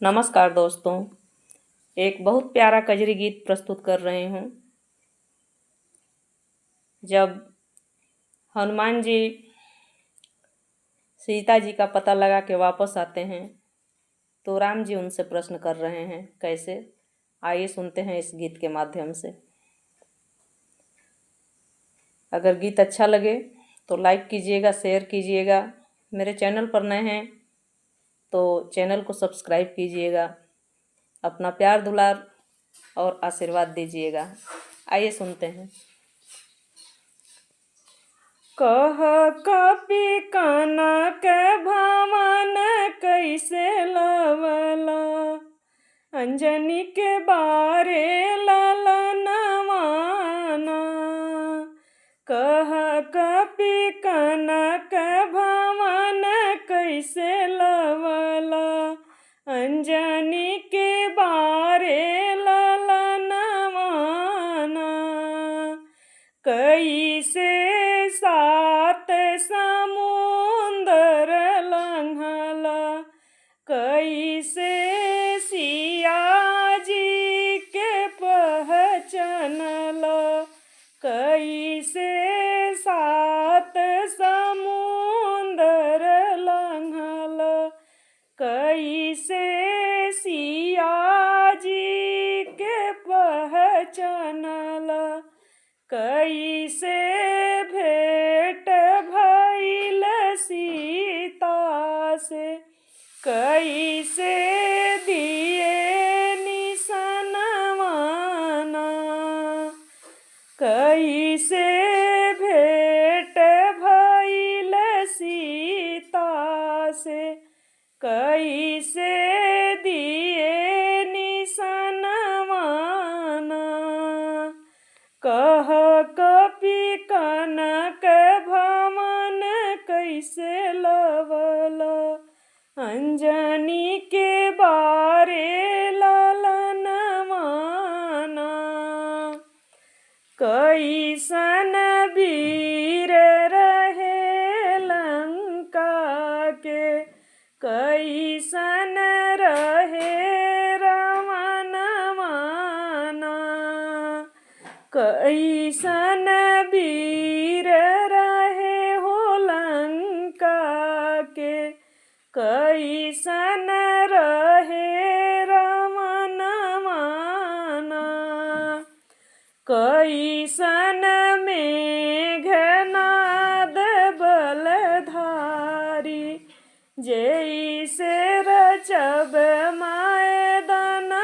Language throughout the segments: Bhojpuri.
नमस्कार दोस्तों। एक बहुत प्यारा कजरी गीत प्रस्तुत कर रहे हूँ। जब हनुमान जी सीता जी का पता लगा के वापस आते हैं तो राम जी उनसे प्रश्न कर रहे हैं कैसे। आइए सुनते हैं इस गीत के माध्यम से। अगर गीत अच्छा लगे तो लाइक कीजिएगा, शेयर कीजिएगा। मेरे चैनल पर नए हैं तो चैनल को सब्सक्राइब कीजिएगा। अपना प्यार दुलार और आशीर्वाद दीजिएगा। आइए सुनते हैं। कह कपि कनक भवन कैसे लवला, अंजनी के बारे ललनवाना। कह कपि कनक भवन कैसे लवला, अंजनी के बारे ललनवाना। कैसे सात समुंदर लंघला, कैसे सिया जी के पहचानला। कैसे सात समुंदर लंघला, कैसे सिया जी के पहचानला। कैसे भेंट भइल सीता से, कैसे दिए निसनवाना। कैसे भेंट भइल सीता से, कैसे दिए निसनवाना। कह कपि कनक भवन कैसे लवला, अंजनी के बारे ललनवाना। कैसन वीर रहे लंका के, कैसन रहे रावणवाना। कैसन वीर रहे हो लंका के, कैसन रहे रावणवाना। कैसन मेघनाद बलधारी, जैसे रचब मैदानवाना।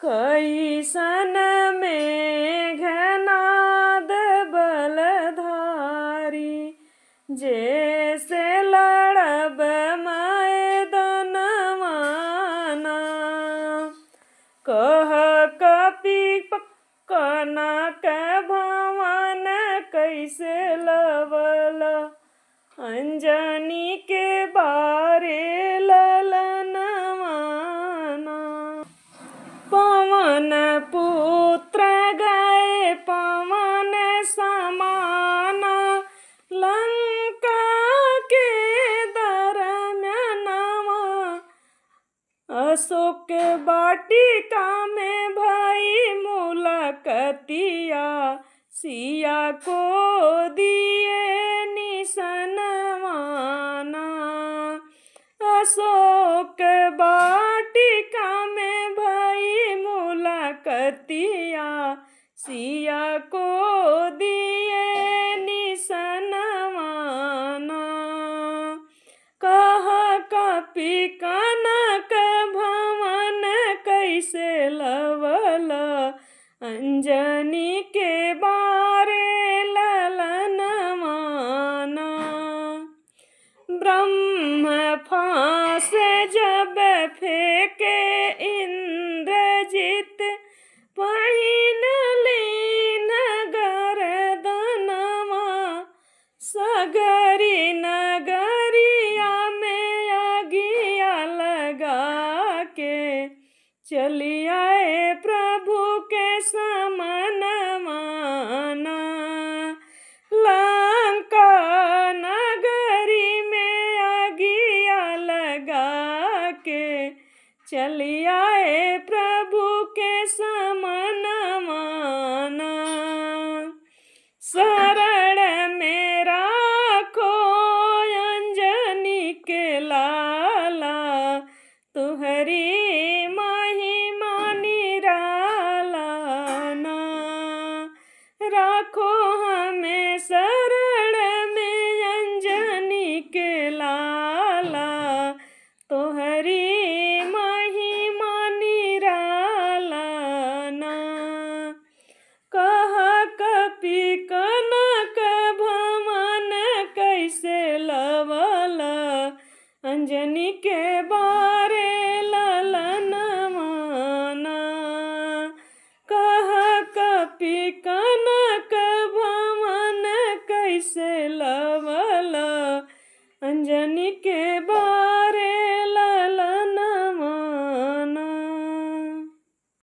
कैसन मेघनाद बलधारी, जैसे लड़ब मैदानवाना। कह कपि कनक भवन कैसे लवला, अंजनी के बारे ललनवाना। पवन पुत्र गए पवन समाना, लंका के दरम्यानवा। अशोक वाटिका में भई मुलाकतिया, सिया को दिए निसनवाना। अशोक वाटिका में भई मुलाकतिया, सिया को दिए निसनवाना। कह कपि कनक भवन कैसे लवला, अंजनी के बारे ललनवाना। ब्रह्म फांस जब फेंके इंद्रजित, पहिन लीन गर्दनवा। सगरी नगरिया में आगिया लगा के, चली आए प्रभु के समनवाना। लंका नगरी में आगिया लगा चली आए प्रभु के समन माना। शरण में राखो अंजनी के लाला, तुहरी महिमा निराला ना। राखो हमें शरण में अंजनी के लाला, तुहरी महिमा निराला ना। कह कपि कनक भमन कैसे लवला, अंजनी के बारे ललन माना। कह कपि कनक भमन कैसे लवला, अंजनी के बारे